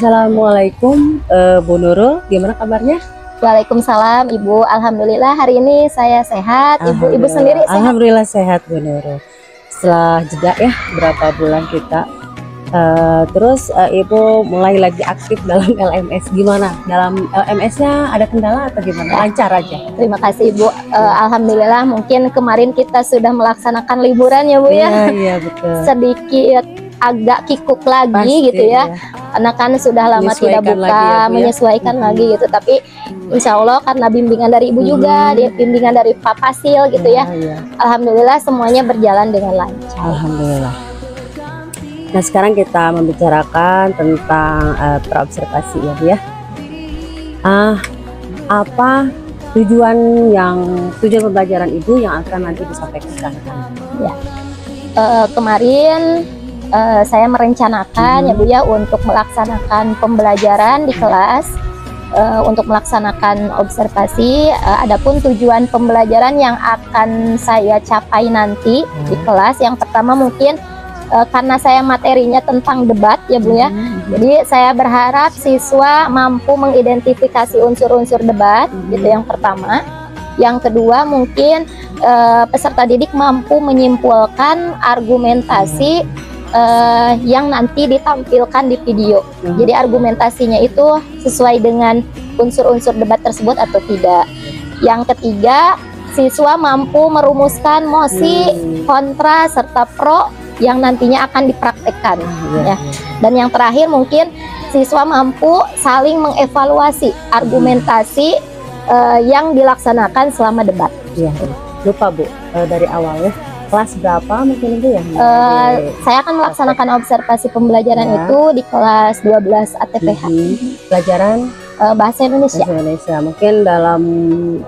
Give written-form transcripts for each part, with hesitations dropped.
Assalamualaikum, Bu Nurul, gimana kabarnya? Waalaikumsalam Ibu, Alhamdulillah hari ini saya sehat. Ibu sendiri sehat? Alhamdulillah sehat Bu Nurul. Setelah jeda ya berapa bulan kita, terus Ibu mulai lagi aktif dalam LMS. Gimana? Dalam LMS-nya ada kendala atau gimana? Lancar aja? Terima kasih Ibu. Alhamdulillah mungkin kemarin kita sudah melaksanakan liburan ya Bu ya. Iya betul. Sedikit agak kikuk lagi Pasti, gitu ya. Karena kan sudah lama tidak buka, lagi ya, Bu, menyesuaikan lagi gitu. Tapi insya Allah karena bimbingan dari Ibu juga, bimbingan dari Pak Pasil gitu ya. Alhamdulillah semuanya berjalan dengan lancar. Alhamdulillah. Nah sekarang kita membicarakan tentang praobservasi ya Bu ya. Apa tujuan pembelajaran Ibu yang akan nanti disampaikan? Ya. Kemarin saya merencanakan ya Bu ya untuk melaksanakan pembelajaran di kelas, untuk melaksanakan observasi. Adapun tujuan pembelajaran yang akan saya capai nanti di kelas, yang pertama mungkin karena saya materinya tentang debat ya Bu ya. Jadi saya berharap siswa mampu mengidentifikasi unsur-unsur debat, gitu yang pertama. Yang kedua mungkin peserta didik mampu menyimpulkan argumentasi yang nanti ditampilkan di video. Jadi argumentasinya itu sesuai dengan unsur-unsur debat tersebut atau tidak. Yang ketiga, siswa mampu merumuskan mosi, kontra, serta pro yang nantinya akan dipraktekkan. Ya. Dan yang terakhir mungkin siswa mampu saling mengevaluasi argumentasi yang dilaksanakan selama debat. Ya. Lupa Bu, dari awalnya kelas berapa mungkin itu ya? Saya akan melaksanakan observasi pembelajaran itu di kelas 12 ATPH. Pelajaran Bahasa Indonesia. Bahasa Indonesia. Mungkin dalam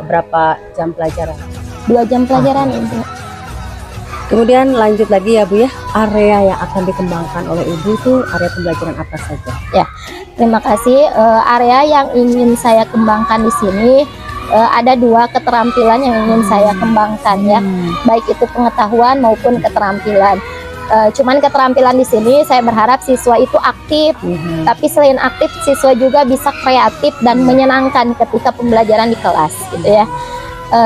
berapa jam pelajaran? 2 jam pelajaran Ibu. Kemudian lanjut lagi ya Bu ya, area yang akan dikembangkan oleh Ibu itu area pembelajaran apa saja? Ya, terima kasih. Area yang ingin saya kembangkan di sini ada 2 keterampilan yang ingin saya kembangkan ya, baik itu pengetahuan maupun keterampilan. Cuman keterampilan di sini saya berharap siswa itu aktif, tapi selain aktif siswa juga bisa kreatif dan menyenangkan ketika pembelajaran di kelas gitu ya.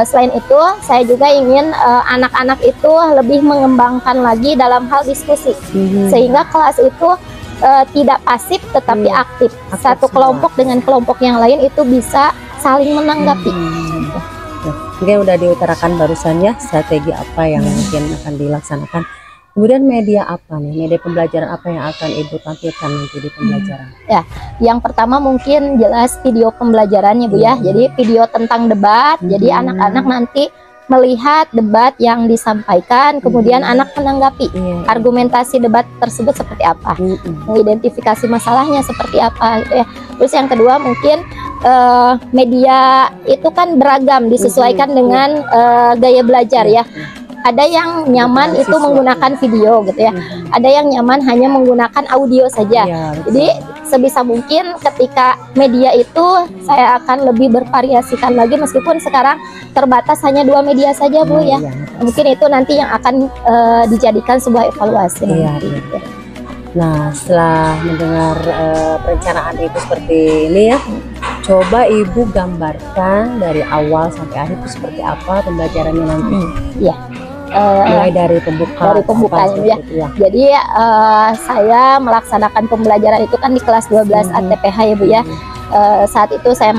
Selain itu saya juga ingin anak-anak itu lebih mengembangkan lagi dalam hal diskusi, sehingga kelas itu tidak pasif tetapi aktif. Satu kelompok dengan kelompok yang lain itu bisa saling menanggapi. Mungkin udah diutarakan barusan ya, strategi apa yang mungkin akan dilaksanakan. Kemudian media apa nih, media pembelajaran apa yang akan Ibu tampilkan nanti di pembelajaran? Ya, yang pertama mungkin jelas video pembelajarannya Bu ya. Jadi video tentang debat. Jadi anak-anak nanti melihat debat yang disampaikan, kemudian anak menanggapi argumentasi debat tersebut seperti apa, mengidentifikasi masalahnya seperti apa gitu ya. Terus yang kedua mungkin media itu kan beragam, disesuaikan dengan gaya belajar ya. Ada yang nyaman itu menggunakan video gitu ya, ada yang nyaman hanya menggunakan audio saja. Jadi sebisa mungkin ketika media itu saya akan lebih bervariasikan lagi, meskipun sekarang terbatas hanya 2 media saja Bu ya. Mungkin itu nanti yang akan dijadikan sebuah evaluasi. Nah setelah mendengar perencanaan Ibu seperti ini ya, coba Ibu gambarkan dari awal sampai akhir itu seperti apa pembelajarannya nanti. Iya. Mulai dari pembukaan ya. Jadi saya melaksanakan pembelajaran itu kan di kelas 12 ATPH ya Bu ya. Saat itu saya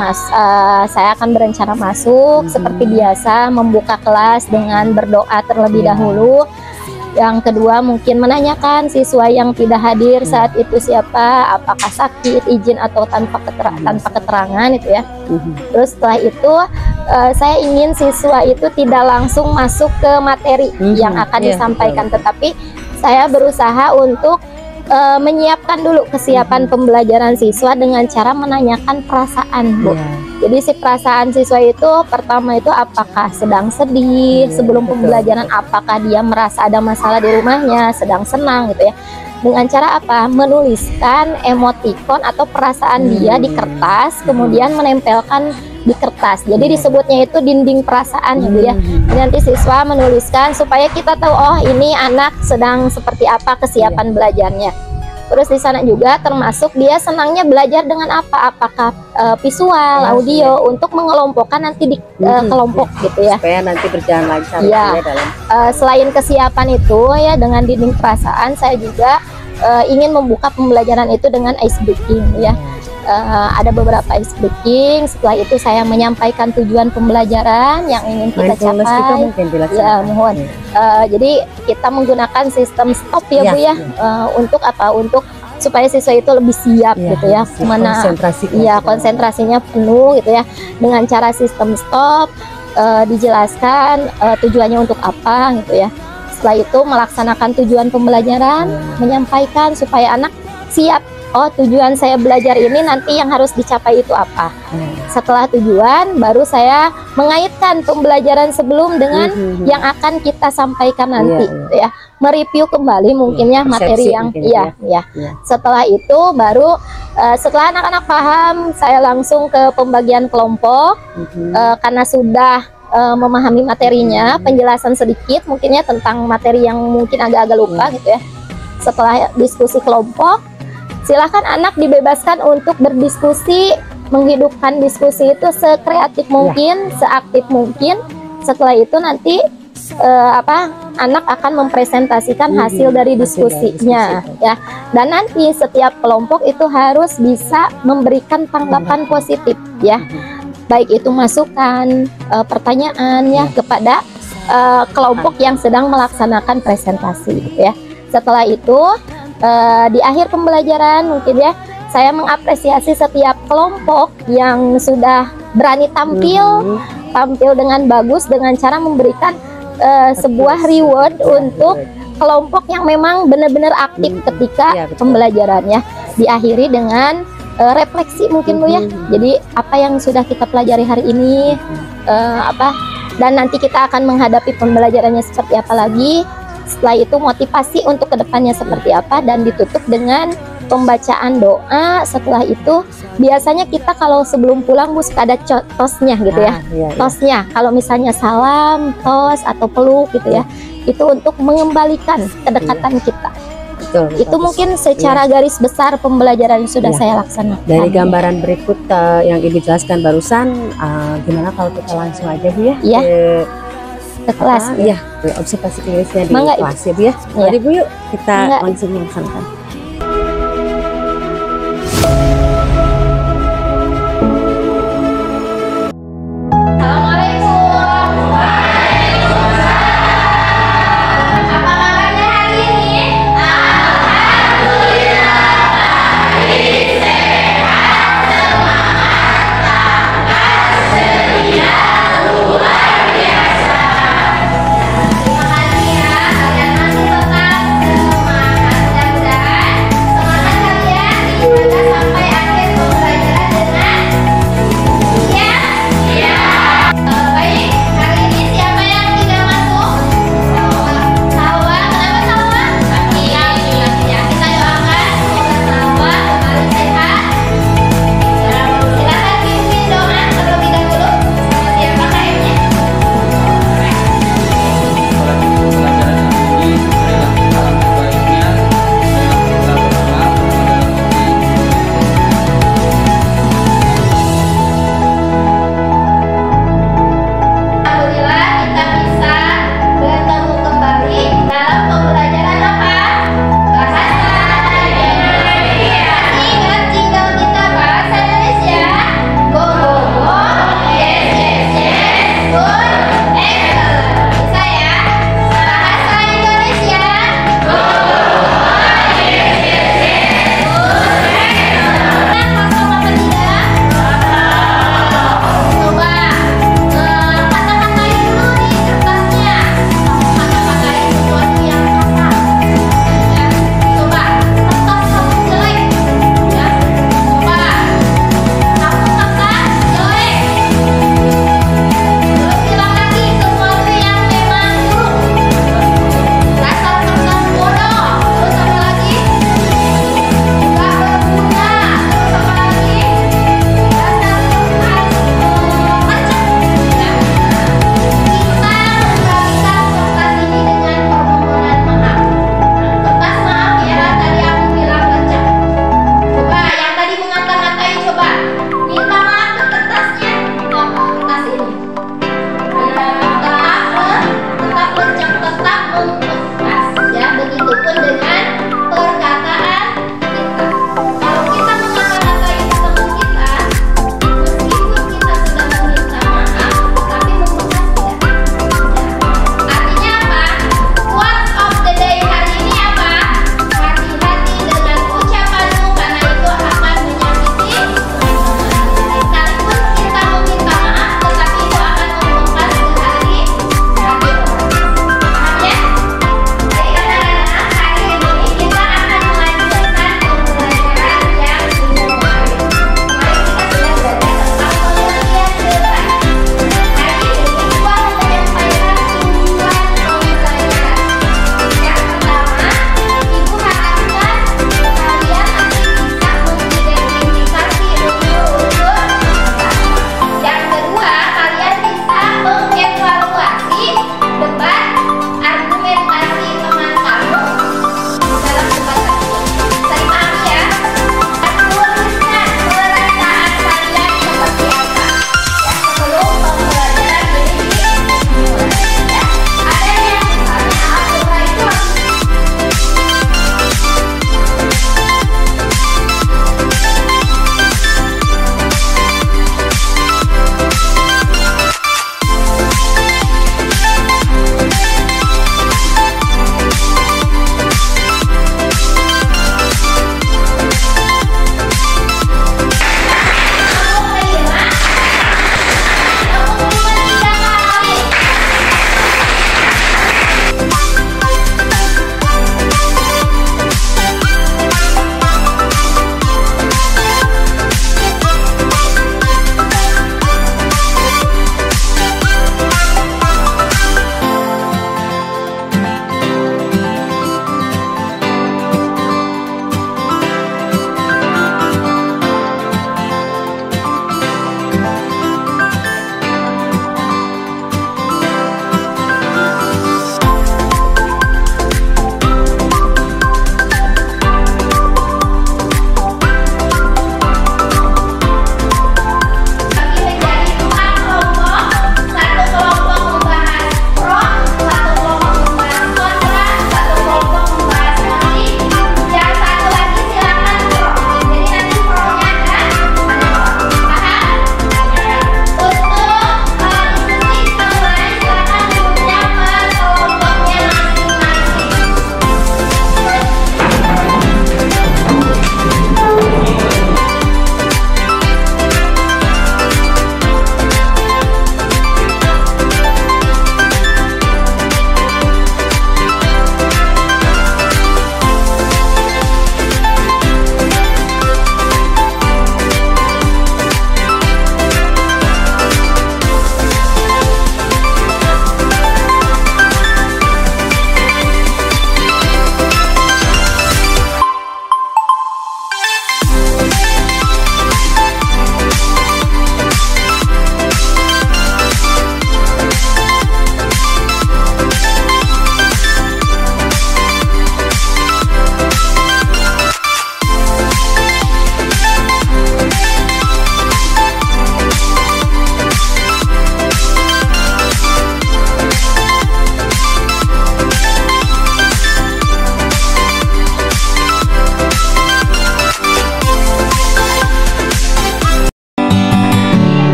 akan berencana masuk seperti biasa, membuka kelas dengan berdoa terlebih dahulu. Yang kedua mungkin menanyakan siswa yang tidak hadir saat itu siapa, apakah sakit, izin atau tanpa keterangan itu ya. Terus setelah itu saya ingin siswa itu tidak langsung masuk ke materi yang akan disampaikan, tetapi saya berusaha untuk menyiapkan dulu kesiapan pembelajaran siswa dengan cara menanyakan perasaan Bu. Jadi si perasaan siswa itu pertama itu apakah sedang sedih sebelum pembelajaran, apakah dia merasa ada masalah di rumahnya, sedang senang gitu ya. Dengan cara apa? Menuliskan emotikon atau perasaan dia di kertas, kemudian menempelkan di kertas. Jadi disebutnya itu dinding perasaan gitu ya. Nanti siswa menuliskan supaya kita tahu, oh ini anak sedang seperti apa kesiapan belajarnya. Terus di sana juga termasuk dia senangnya belajar dengan apa? Apakah visual, audio, untuk mengelompokkan nanti di kelompok gitu ya. Supaya nanti berjalan lancar ya. Dalam. Selain kesiapan itu ya, dengan dinding perasaan, saya juga ingin membuka pembelajaran itu dengan ice breaking ya. Ada beberapa ice breaking. Setelah itu saya menyampaikan tujuan pembelajaran yang ingin kita capai. Ya, mohon. Jadi kita menggunakan sistem stop ya, Bu ya. Untuk apa? Untuk supaya siswa itu lebih siap gitu ya. Mana konsentrasinya penuh gitu ya. Dengan cara sistem stop, dijelaskan tujuannya untuk apa gitu ya. Setelah itu melaksanakan tujuan pembelajaran, menyampaikan supaya anak siap. Oh, tujuan saya belajar ini nanti yang harus dicapai itu apa. Setelah tujuan, baru saya mengaitkan pembelajaran sebelum dengan yang akan kita sampaikan nanti ya. Mereview kembali mungkin ya materi yang Setelah itu baru setelah anak-anak paham, saya langsung ke pembagian kelompok. Karena sudah memahami materinya, penjelasan sedikit mungkin ya tentang materi yang mungkin agak-agak lupa gitu ya. Setelah diskusi kelompok, silahkan anak dibebaskan untuk berdiskusi, menghidupkan diskusi itu sekreatif mungkin, seaktif mungkin. Setelah itu nanti anak akan mempresentasikan hasil dari diskusinya ya. Dan nanti setiap kelompok itu harus bisa memberikan tanggapan positif ya. Baik itu masukan, pertanyaan ya kepada kelompok yang sedang melaksanakan presentasi gitu ya. Setelah itu di akhir pembelajaran mungkin ya, saya mengapresiasi setiap kelompok yang sudah berani tampil dengan bagus, dengan cara memberikan sebuah reward untuk kelompok yang memang benar-benar aktif ketika pembelajarannya. Diakhiri dengan refleksi mungkin Bu ya. Jadi apa yang sudah kita pelajari hari ini, dan nanti kita akan menghadapi pembelajarannya seperti apa lagi. Setelah itu motivasi untuk kedepannya seperti apa, dan ditutup dengan pembacaan doa. Setelah itu biasanya kita kalau sebelum pulang Bu suka ada tosnya gitu ya. Tosnya kalau misalnya salam, tos atau peluk gitu ya. Itu untuk mengembalikan kedekatan kita. Itu mungkin secara garis besar pembelajaran yang sudah saya laksanakan. Dari gambaran berikut yang Ibu jelaskan barusan, gimana kalau kita langsung aja Bu ya? Ke kelas ya, observasi klinisnya di kelas ya Bu ya. Mari Bu yuk kita langsung melaksanakan.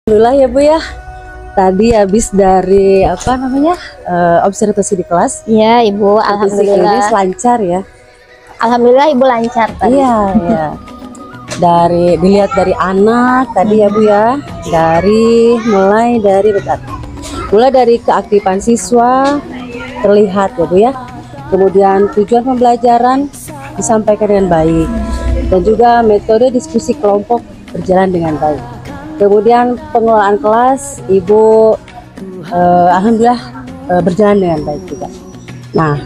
Alhamdulillah ya Bu ya. Tadi habis dari apa namanya observasi di kelas. Iya Ibu, Alhamdulillah alhamdulillah. lancar ya. Alhamdulillah Ibu lancar tadi. Iya ya. Dari dilihat dari anak tadi ya Bu ya. Mulai dari keaktifan siswa terlihat ya Bu ya. Kemudian tujuan pembelajaran disampaikan dengan baik dan juga metode diskusi kelompok berjalan dengan baik. Kemudian pengelolaan kelas Ibu alhamdulillah berjalan dengan baik juga. Nah,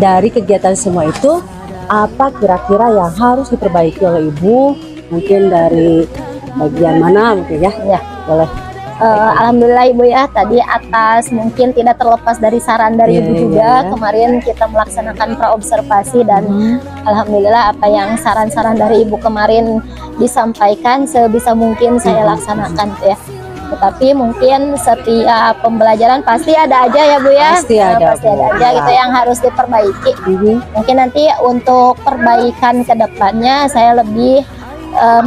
dari kegiatan semua itu apa kira-kira yang harus diperbaiki oleh Ibu? Mungkin dari bagian mana mungkin ya? Ya, boleh. Alhamdulillah Ibu ya, tadi atas mungkin tidak terlepas dari saran dari Ibu juga. Kemarin kita melaksanakan praobservasi dan alhamdulillah apa yang saran-saran dari Ibu kemarin disampaikan sebisa mungkin saya laksanakan tuh ya. Tetapi mungkin setiap pembelajaran pasti ada aja ya Bu ya. Pasti ada aja gitu yang harus diperbaiki. Mungkin nanti untuk perbaikan kedepannya saya lebih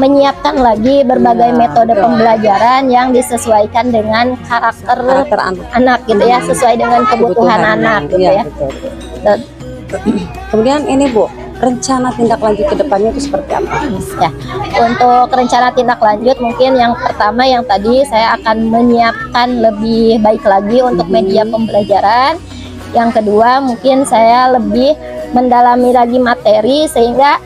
menyiapkan lagi berbagai metode pembelajaran yang disesuaikan dengan karakter anak gitu ya, sesuai dengan kebutuhan anak gitu ya. Kemudian ini Bu, rencana tindak lanjut ke depannya itu seperti apa? Ya, untuk rencana tindak lanjut mungkin yang pertama yang tadi saya akan menyiapkan lebih baik lagi untuk media pembelajaran. Yang kedua mungkin saya lebih mendalami lagi materi sehingga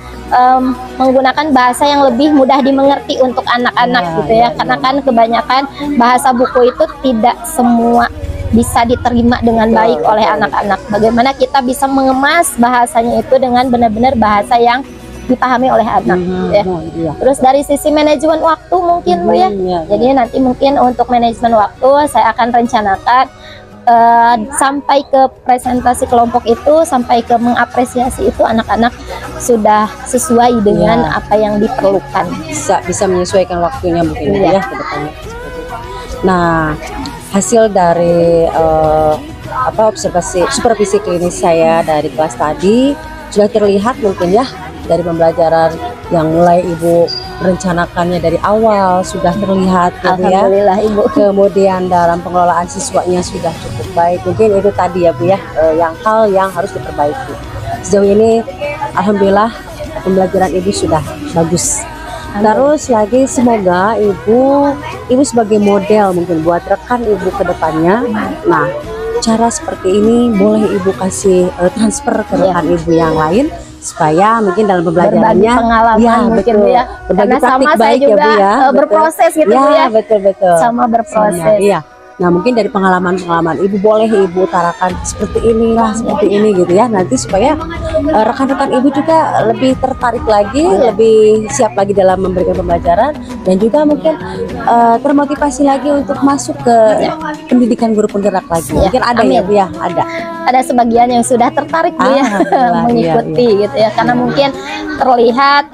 menggunakan bahasa yang lebih mudah dimengerti untuk anak-anak gitu ya, karena kan kebanyakan bahasa buku itu tidak semua bisa diterima dengan baik oleh anak-anak. Bagaimana kita bisa mengemas bahasanya itu dengan benar-benar bahasa yang dipahami oleh anak ya. Terus dari sisi manajemen waktu mungkin Bu ya. Jadi nanti mungkin untuk manajemen waktu saya akan rencanakan sampai ke presentasi kelompok itu, sampai ke mengapresiasi itu anak-anak sudah sesuai dengan apa yang diperlukan. Bisa menyesuaikan waktunya mungkin ya ke depannya. Nah, hasil dari supervisi klinis saya dari kelas tadi sudah terlihat mungkin ya, dari pembelajaran yang mulai Ibu merencanakannya dari awal sudah terlihat gitu ya. Alhamdulillah Ibu. Kemudian dalam pengelolaan siswanya sudah cukup baik. Mungkin itu tadi ya Bu ya, hal yang harus diperbaiki. Sejauh ini alhamdulillah pembelajaran Ibu sudah bagus. Terus lagi semoga Ibu sebagai model mungkin buat rekan Ibu ke depannya. Nah, cara seperti ini boleh Ibu kasih transfer ke rekan Ibu yang lain supaya mungkin dalam pembelajarannya berbagi pengalaman mungkin Bu ya. Karena sama saya juga berproses gitu Bu ya. Betul. Sama berproses. Iya. Nah, mungkin dari pengalaman Ibu boleh Ibu utarakan seperti inilah, seperti ini gitu ya. Nanti supaya rekan-rekan Ibu juga lebih tertarik lagi, lebih siap lagi dalam memberikan pembelajaran dan juga mungkin termotivasi lagi untuk masuk ke pendidikan guru penggerak lagi. Mungkin ada ya Bu ya, ada sebagian yang sudah tertarik Bu ya mengikuti gitu ya, karena mungkin terlihat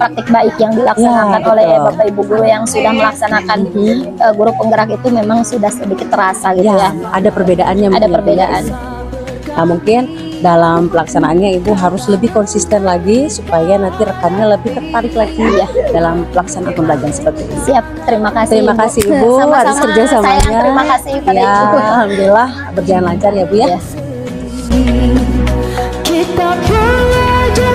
praktik baik yang dilaksanakan oleh Bapak Ibu guru yang sudah melaksanakan guru penggerak itu memang sudah sedikit terasa gitu ya. Ada perbedaannya. Ada perbedaan. Nah, mungkin dalam pelaksanaannya Ibu harus lebih konsisten lagi supaya nanti rekannya lebih tertarik lagi dalam pelaksanaan pembelajaran seperti ini. Siap, terima kasih. Terima kasih Ibu atas kerjasamanya. Saya terima kasih pada Ibu. Alhamdulillah berjalan lancar ya Bu ya. Kita belajar